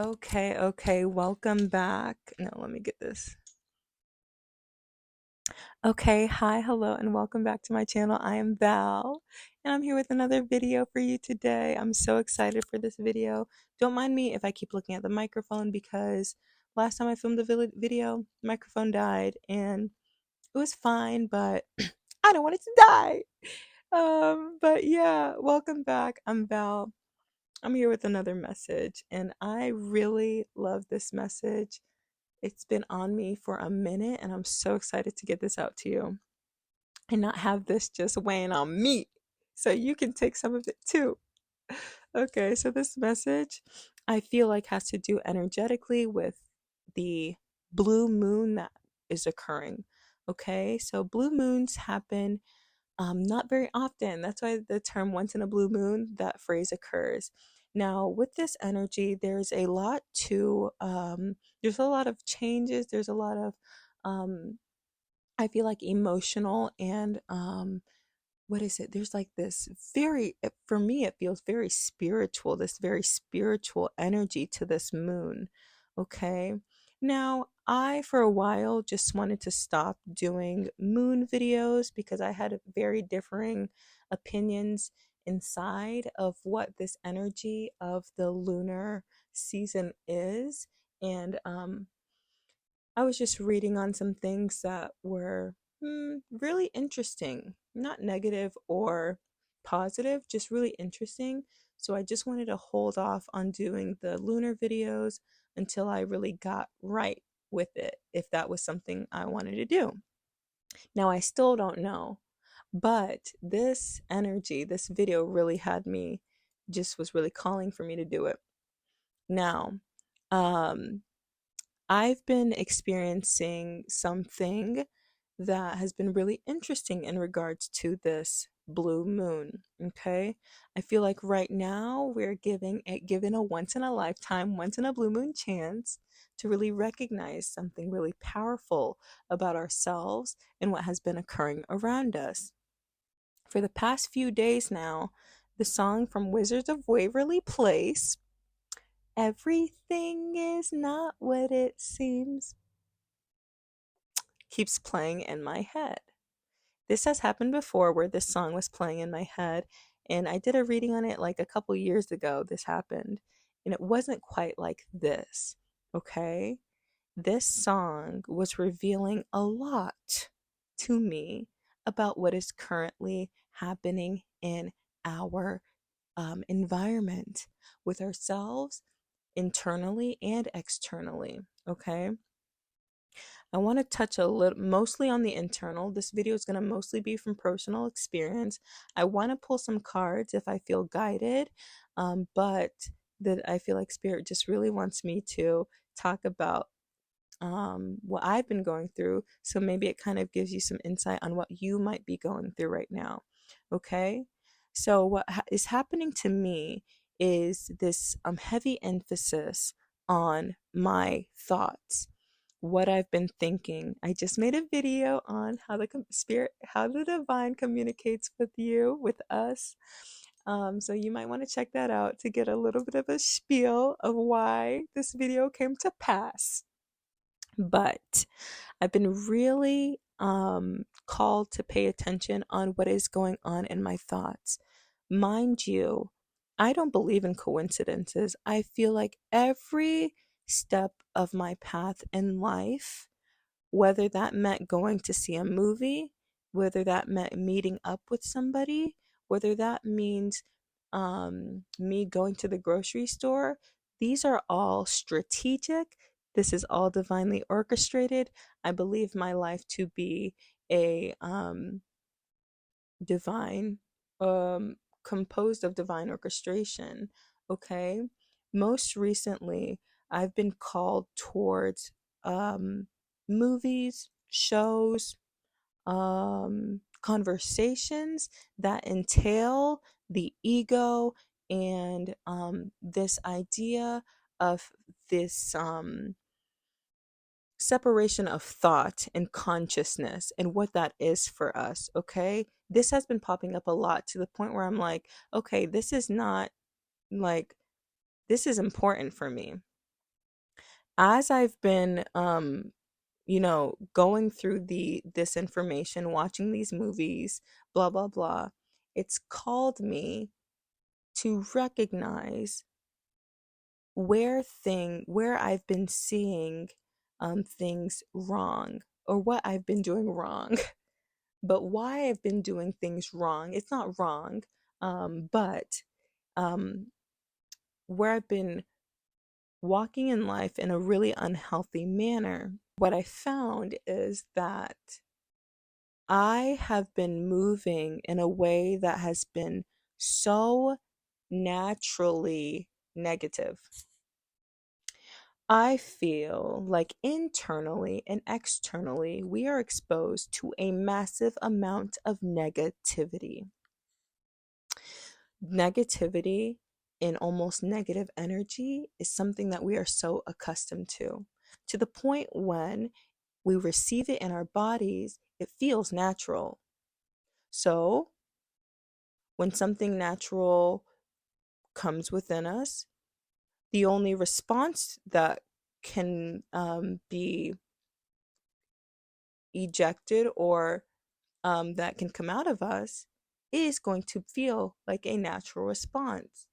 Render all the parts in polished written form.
Okay, welcome back. No, let me get this. Okay, hi, hello, and welcome back to my channel. I am Val, and I'm here with another video for you today. I'm so excited for this video. Don't mind me if I keep looking at the microphone because last time I filmed the video, the microphone died, and it was fine, but I don't want it to die. But yeah, welcome back. I'm Val. I'm here with another message, and I really love this message. It's been on me for a minute, and I'm so excited to get this out to you and not have this just weighing on me so you can take some of it too. Okay, so this message I feel like has to do energetically with the blue moon that is occurring. Okay, so blue moons happen not very often. That's why the term once in a blue moon, that phrase occurs. Now, with this energy, there's a lot of changes. There's a lot of, I feel like emotional and, what is it? There's like this for me, it feels very spiritual, this very spiritual energy to this moon. Okay. Now, I, for a while, just wanted to stop doing moon videos because I had very differing opinions inside of what this energy of the lunar season is. And I was just reading on some things that were really interesting, not negative or positive, just really interesting. So I just wanted to hold off on doing the lunar videos until I really got right with it, if that was something I wanted to do. Now, I still don't know, but this energy, this video really had me, just was really calling for me to do it. Now, um, I've been experiencing something that has been really interesting in regards to this blue moon. Okay. I feel like right now we're given a once in a lifetime, once in a blue moon chance to really recognize something really powerful about ourselves and what has been occurring around us. For the past few days now, the song from Wizards of Waverly Place, "Everything is not what it seems," keeps playing in my head. This has happened before where this song was playing in my head, and I did a reading on it like a couple years ago. This happened, and it wasn't quite like this. Okay? This song was revealing a lot to me about what is currently happening in our environment with ourselves, internally and externally. Okay? I want to touch a little, mostly on the internal. This video is going to mostly be from personal experience. I want to pull some cards if I feel guided, but that I feel like Spirit just really wants me to talk about what I've been going through. So maybe it kind of gives you some insight on what you might be going through right now. Okay? So, what is happening to me is this heavy emphasis on my thoughts, what I've been thinking. I just made a video on how the spirit, how the divine communicates with you, with us. So you might want to check that out to get a little bit of a spiel of why this video came to pass. But I've been really called to pay attention on what is going on in my thoughts. Mind you, I don't believe in coincidences. I feel like every step of my path in life, whether that meant going to see a movie, whether that meant meeting up with somebody, whether that means me going to the grocery store, these are all strategic. This is all divinely orchestrated. I believe my life to be a divine, composed of divine orchestration. Okay. Most recently, I've been called towards movies, shows, conversations that entail the ego and this idea of this separation of thought and consciousness and what that is for us. Okay. This has been popping up a lot to the point where I'm like, okay, this is not like, this is important for me. As I've been, going through this information, watching these movies, blah, blah, blah, it's called me to recognize where I've been seeing things wrong, or what I've been doing wrong. But why I've been doing things wrong, it's not wrong, but um, where I've been walking in life in a really unhealthy manner. What I found is that I have been moving in a way that has been so naturally negative. I feel like internally and externally, we are exposed to a massive amount of negativity. Negativity and almost negative energy is something that we are so accustomed to the point when we receive it in our bodies, it feels natural. So, when something natural comes within us, the only response that can be ejected, or that can come out of us, is going to feel like a natural response.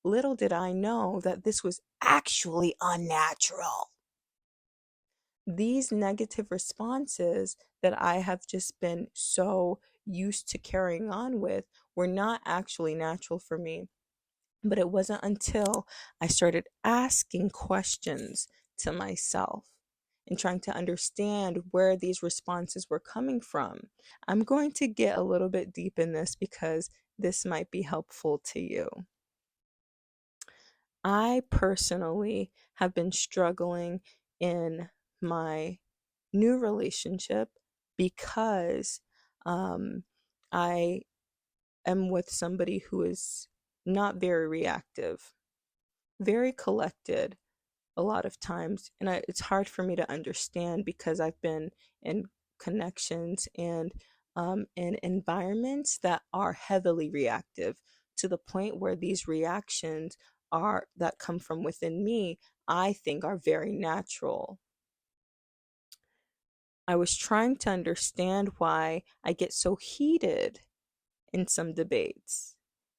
Little did I know that this was actually unnatural. These negative responses that I have just been so used to carrying on with were not actually natural for me. But it wasn't until I started asking questions to myself and trying to understand where these responses were coming from. I'm going to get a little bit deep in this because this might be helpful to you. I personally have been struggling in my new relationship because I am with somebody who is not very reactive, very collected a lot of times. And it's hard for me to understand because I've been in connections and in environments that are heavily reactive, to the point where these reactions are that come from within me, I think are very natural. I was trying to understand why I get so heated in some debates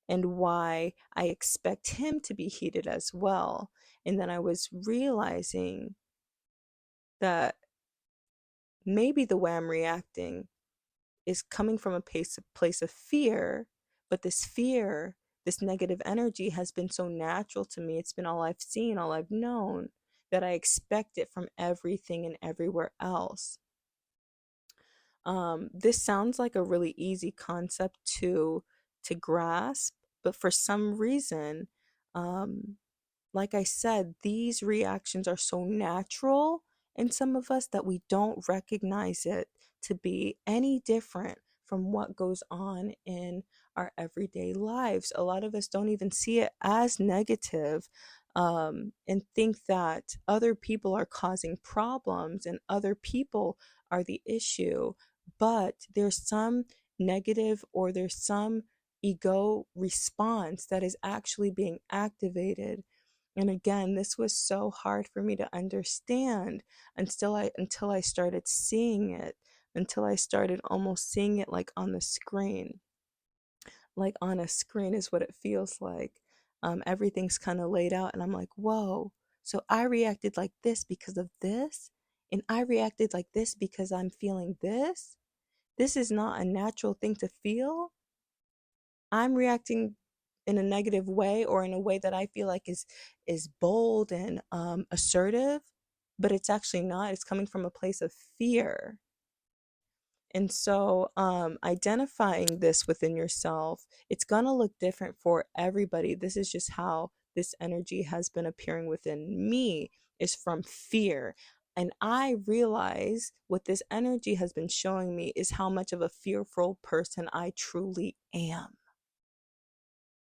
and why I expect him to be heated as well. And then I was realizing that maybe the way I'm reacting is coming from a place of fear, but this fear, this negative energy has been so natural to me. It's been all I've seen, all I've known, that I expect it from everything and everywhere else. This sounds like a really easy concept to grasp, but for some reason, um, like I said, these reactions are so natural in some of us that we don't recognize it to be any different from what goes on in our everyday lives. A lot of us don't even see it as negative, and think that other people are causing problems and other people are the issue. But there's some negative, or there's some ego response that is actually being activated. And again, this was so hard for me to understand until I started seeing it, until I started almost seeing it like on the screen. Like on a screen is what it feels like. Everything's kind of laid out, and I'm like, whoa. So I reacted like this because of this, and I reacted like this because I'm feeling this. This is not a natural thing to feel. I'm reacting in a negative way, or in a way that I feel like is bold and assertive, but it's actually not. It's coming from a place of fear. And so, identifying this within yourself, it's gonna look different for everybody. This is just how this energy has been appearing within me, is from fear. And I realize what this energy has been showing me is how much of a fearful person I truly am,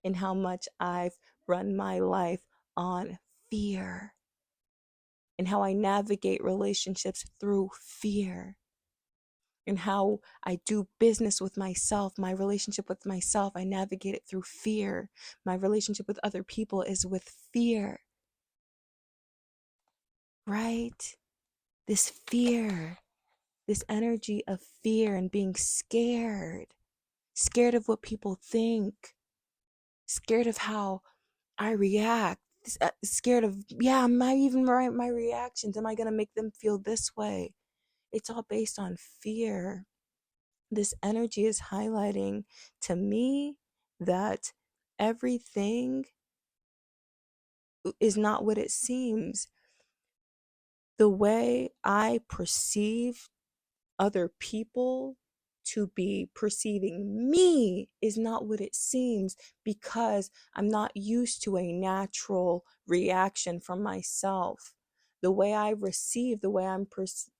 and how much I've run my life on fear, and how I navigate relationships through fear, and how I do business with myself, my relationship with myself, I navigate it through fear. My relationship with other people is with fear. right? This fear, this energy of fear and being scared, scared of what people think, scared of how I react, scared of, yeah, am I even right? My reactions, am I going to make them feel this way? It's all based on fear. This energy is highlighting to me that everything is not what it seems. The way I perceive other people to be perceiving me is not what it seems, because I'm not used to a natural reaction from myself. The way I receive, the way I'm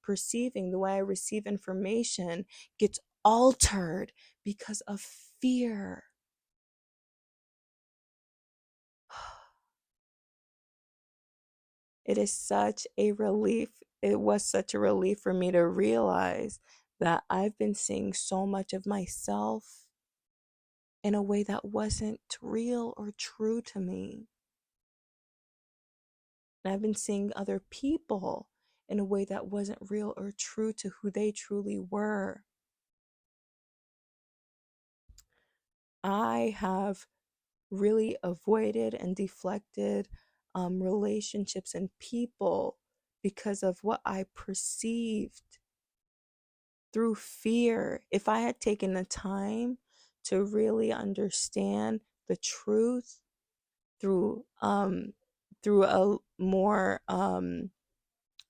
perceiving, the way I receive information gets altered because of fear. It is such a relief. It was such a relief for me to realize that I've been seeing so much of myself in a way that wasn't real or true to me. And I've been seeing other people in a way that wasn't real or true to who they truly were. I have really avoided and deflected relationships and people because of what I perceived through fear. If I had taken the time to really understand the truth through a more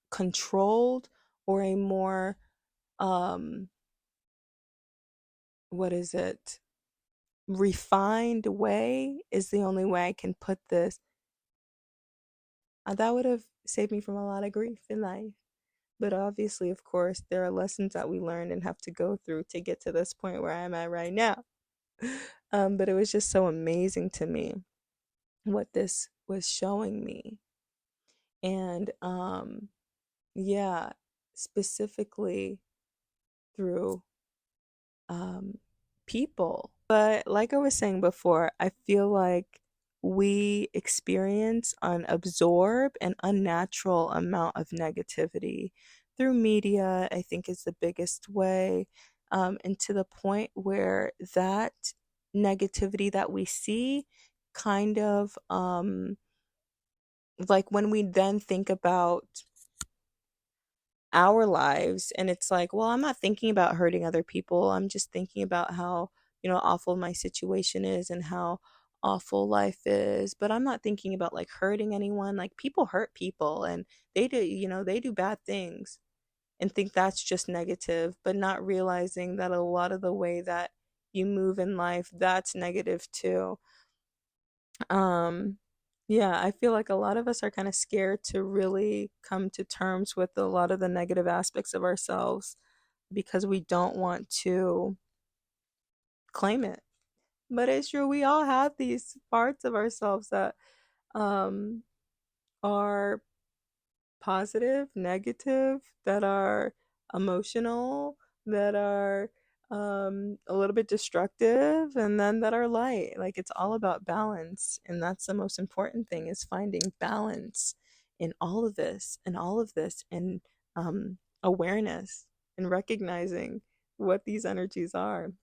controlled, or a more um what is it, refined way, is the only way I can put this, that would have saved me from a lot of grief in life. But obviously, of course, there are lessons that we learn and have to go through to get to this point where I'm at right now. But it was just so amazing to me what this was showing me. And yeah, specifically through um, people. But like I was saying before, I feel like we experience and absorb an unnatural amount of negativity through media, I think is the biggest way. And to the point where that negativity that we see kind of like when we then think about our lives, and it's like, well, I'm not thinking about hurting other people, I'm just thinking about how, awful my situation is and how awful life is, but I'm not thinking about like hurting anyone. Like, people hurt people, and they do bad things, and think that's just negative, but not realizing that a lot of the way that you move in life, that's negative too. um yeah, I feel like a lot of us are kind of scared to really come to terms with a lot of the negative aspects of ourselves, because we don't want to claim it. But it's true, we all have these parts of ourselves that um are positive, negative, that are emotional, that are a little bit destructive, and then that are light. Like, it's all about balance, and that's the most important thing, is finding balance in all of this, and awareness, and recognizing what these energies are.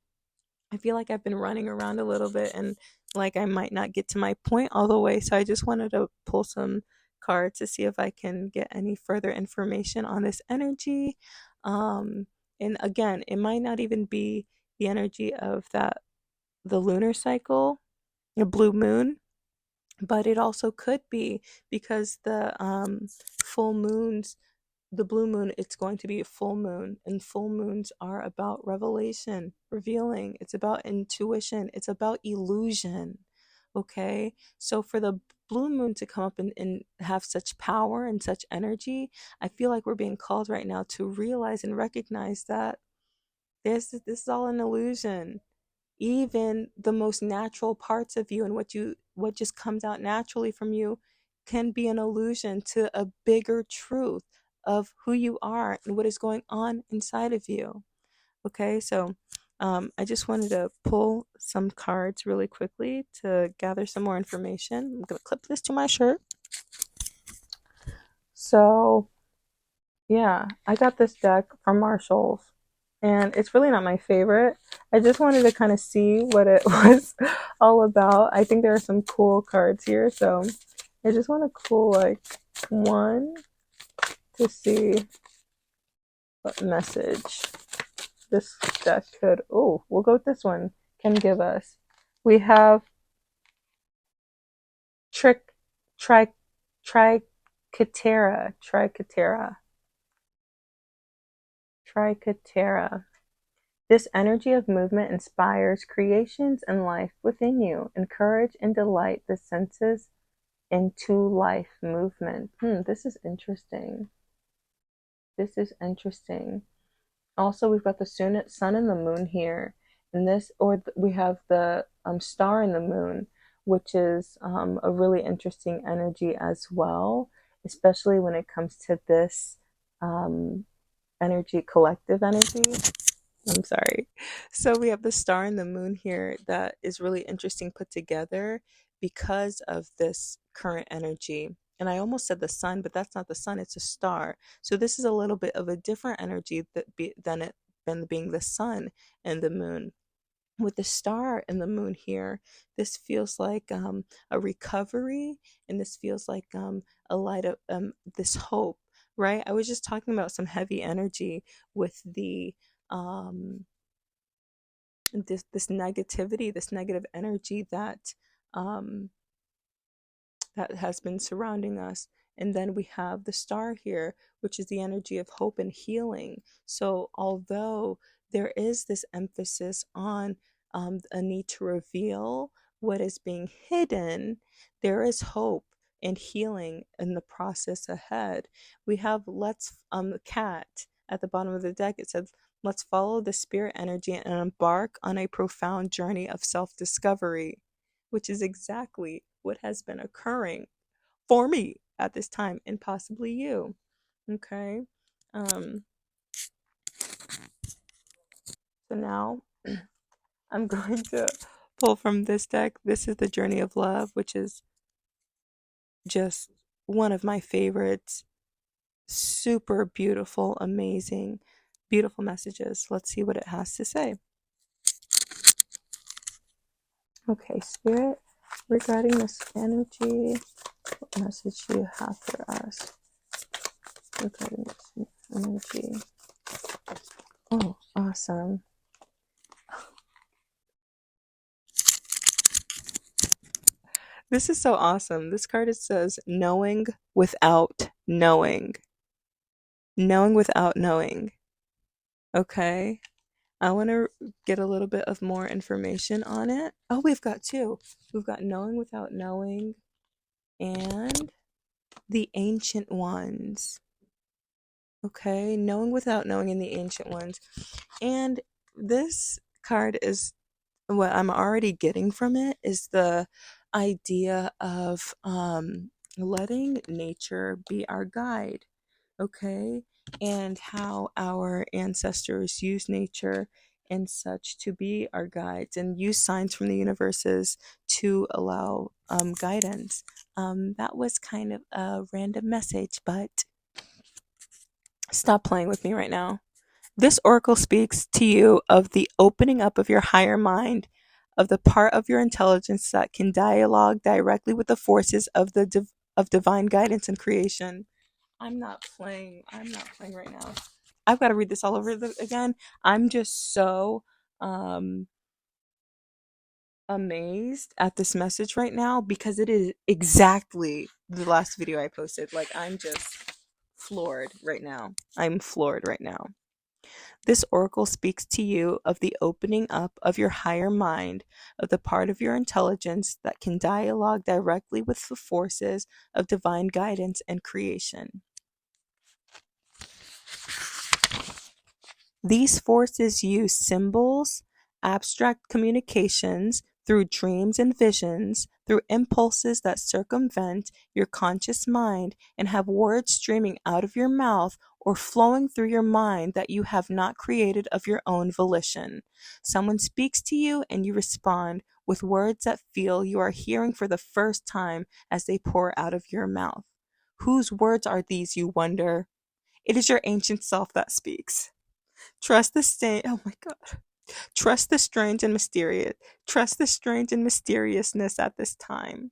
I feel like I've been running around a little bit, and like I might not get to my point all the way. So I just wanted to pull some cards to see if I can get any further information on this energy. Um, and again, it might not even be the energy of the lunar cycle, the blue moon, but it also could be because the full moons, the blue moon, it's going to be a full moon, and full moons are about revelation, revealing. It's about intuition, it's about illusion. Okay, so for the blue moon to come up and have such power and such energy, I feel like we're being called right now to realize and recognize that this is all an illusion. Even the most natural parts of you, and what just comes out naturally from you, can be an illusion to a bigger truth of who you are and what is going on inside of you. Okay, so I just wanted to pull some cards really quickly to gather some more information. I'm gonna clip this to my shirt. So, yeah, I got this deck from Marshall's, and it's really not my favorite. I just wanted to kind of see what it was all about. I think there are some cool cards here, so I just want to pull like one to see what message this deck could. Oh, we'll go with this one. Can give us. We have trick, tri, tricatera. This energy of movement inspires creations and life within you. Encourage and delight the senses into life movement. This is interesting. This is interesting. Also, we've got the sun and the moon here. And this, or we have the star and the moon, which is a really interesting energy as well, especially when it comes to this um, energy, collective energy. I'm sorry. So we have the star and the moon here that is really interesting put together because of this current energy. And I almost said the sun, but that's not the sun, it's a star. So this is a little bit of a different energy than being the sun and the moon. With the star and the moon here, this feels like a recovery, and this feels like a light of this hope, right? I was just talking about some heavy energy with the um, this negativity, this negative energy um, that has been surrounding us. And then we have the star here, which is the energy of hope and healing. So, although there is this emphasis on a need to reveal what is being hidden, there is hope and healing in the process ahead. We have let's cat at the bottom of the deck. It says, let's follow the spirit energy and embark on a profound journey of self discovery, which is exactly what has been occurring for me at this time and possibly you. Okay. Um, so now I'm going to pull from this deck. This is the Journey of Love, which is just one of my favorites. Super beautiful, amazing, beautiful messages. Let's see what it has to say. Okay, Spirit, regarding this energy, what message do you have for us regarding this energy? Oh, awesome. This is so awesome. This card it says knowing without knowing. Knowing without knowing. Okay. I want to get a little bit of more information on it. Oh, we've got two. We've got knowing without knowing and the ancient ones. Okay. Knowing without knowing and the ancient ones. And this card is what I'm already getting from it is the idea of letting nature be our guide, okay? And how our ancestors use nature and such to be our guides and use signs from the universes to allow guidance. That was kind of a random message, but stop playing with me right now. This oracle speaks to you of the opening up of your higher mind, of the part of your intelligence that can dialogue directly with the forces of of divine guidance and creation. I'm not playing. I'm not playing right now. I've got to read this all over again. I'm just so um amazed at this message right now because it is exactly the last video I posted. Like I'm just floored right now. I'm floored right now. This oracle speaks to you of the opening up of your higher mind, of the part of your intelligence that can dialogue directly with the forces of divine guidance and creation. These forces use symbols, abstract communications, through dreams and visions, through impulses that circumvent your conscious mind and have words streaming out of your mouth or flowing through your mind that you have not created of your own volition. Someone speaks to you and you respond with words that feel you are hearing for the first time as they pour out of your mouth. Whose words are these, you wonder? It is your ancient self that speaks. Trust the oh my God. Trust the strange and mysterious. Trust the strange and mysteriousness at this time.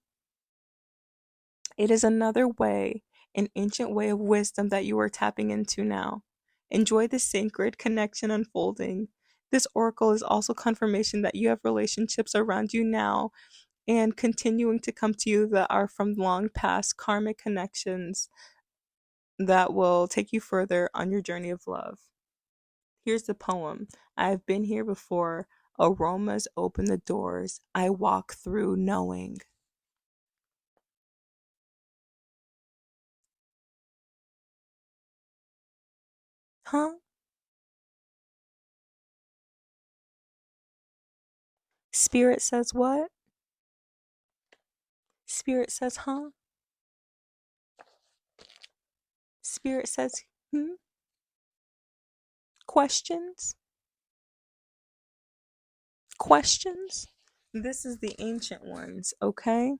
It is another way, an ancient way of wisdom that you are tapping into now. Enjoy the sacred connection unfolding. This oracle is also confirmation that you have relationships around you now and continuing to come to you that are from long past karmic connections that will take you further on your journey of love. Here's the poem. I've been here before. Aromas open the doors. I walk through knowing. Huh? Spirit says what? Spirit says, huh? Spirit says, hmm? Questions? Questions? This is the ancient ones, okay?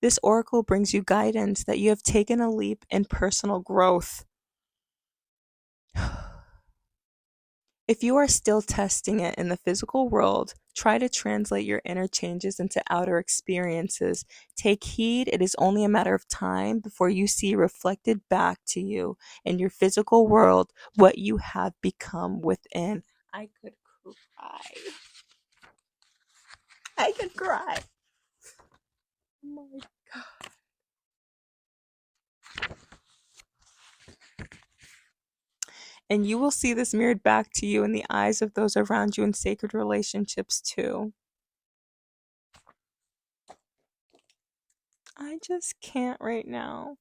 This oracle brings you guidance that you have taken a leap in personal growth. If you are still testing it in the physical world, try to translate your inner changes into outer experiences. Take heed, it is only a matter of time before you see reflected back to you in your physical world what you have become within. I could cry. I could cry. Oh my God. And you will see this mirrored back to you in the eyes of those around you in sacred relationships too. I just can't right now.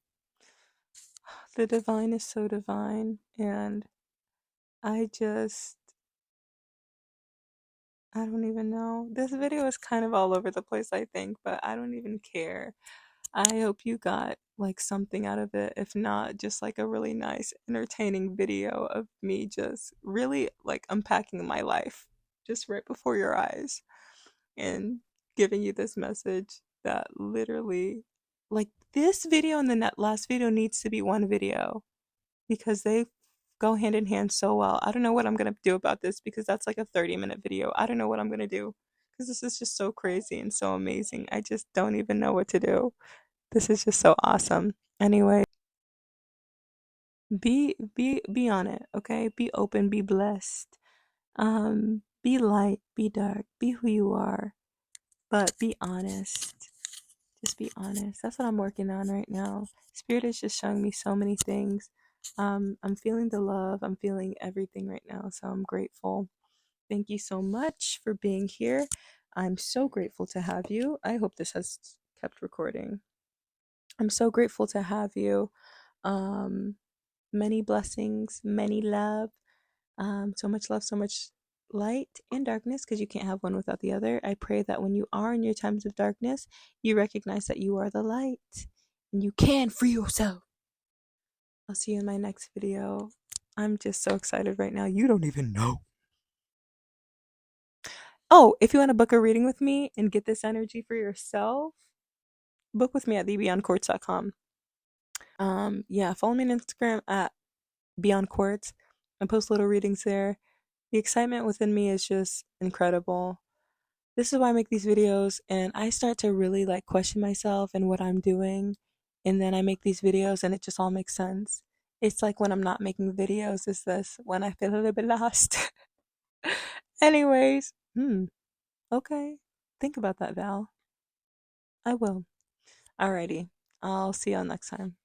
The divine is so divine, and I just, I don't even know. This video is kind of all over the place, I think, but I don't even care. I hope you got like something out of it. If not, just like a really nice, entertaining video of me just really like unpacking my life just right before your eyes and giving you this message that literally, like this video and the last video needs to be one video because they go hand in hand so well. I don't know what I'm going to do about this because that's like a 30-minute video. I don't know what I'm going to do because this is just so crazy and so amazing. I just don't even know what to do. This is just so awesome. Anyway, be on it, okay? Be open, be blessed. Be light, be dark, be who you are, but be honest. Just be honest. That's what I'm working on right now. Spirit is just showing me so many things. I'm feeling the love. I'm feeling everything right now. So I'm grateful. Thank you so much for being here. I'm so grateful to have you. I hope this has kept recording. I'm so grateful to have you. Um, Many blessings, many love. So much love, so much light and darkness because you can't have one without the other. I pray that when you are in your times of darkness, you recognize that you are the light and you can free yourself. I'll see you in my next video. I'm just so excited right now. You don't even know. Oh, if you want to book a reading with me and get this energy for yourself, book with me at beyondquartz.com. Yeah, follow me on Instagram at beyondquartz. I post little readings there. The excitement within me is just incredible. This is why I make these videos, and I start to really like question myself and what I'm doing, and then I make these videos and it just all makes sense. It's like when I'm not making videos, is this when I feel a little bit lost. Anyways, okay. Think about that, Val. I will. Alrighty. I'll see y'all next time.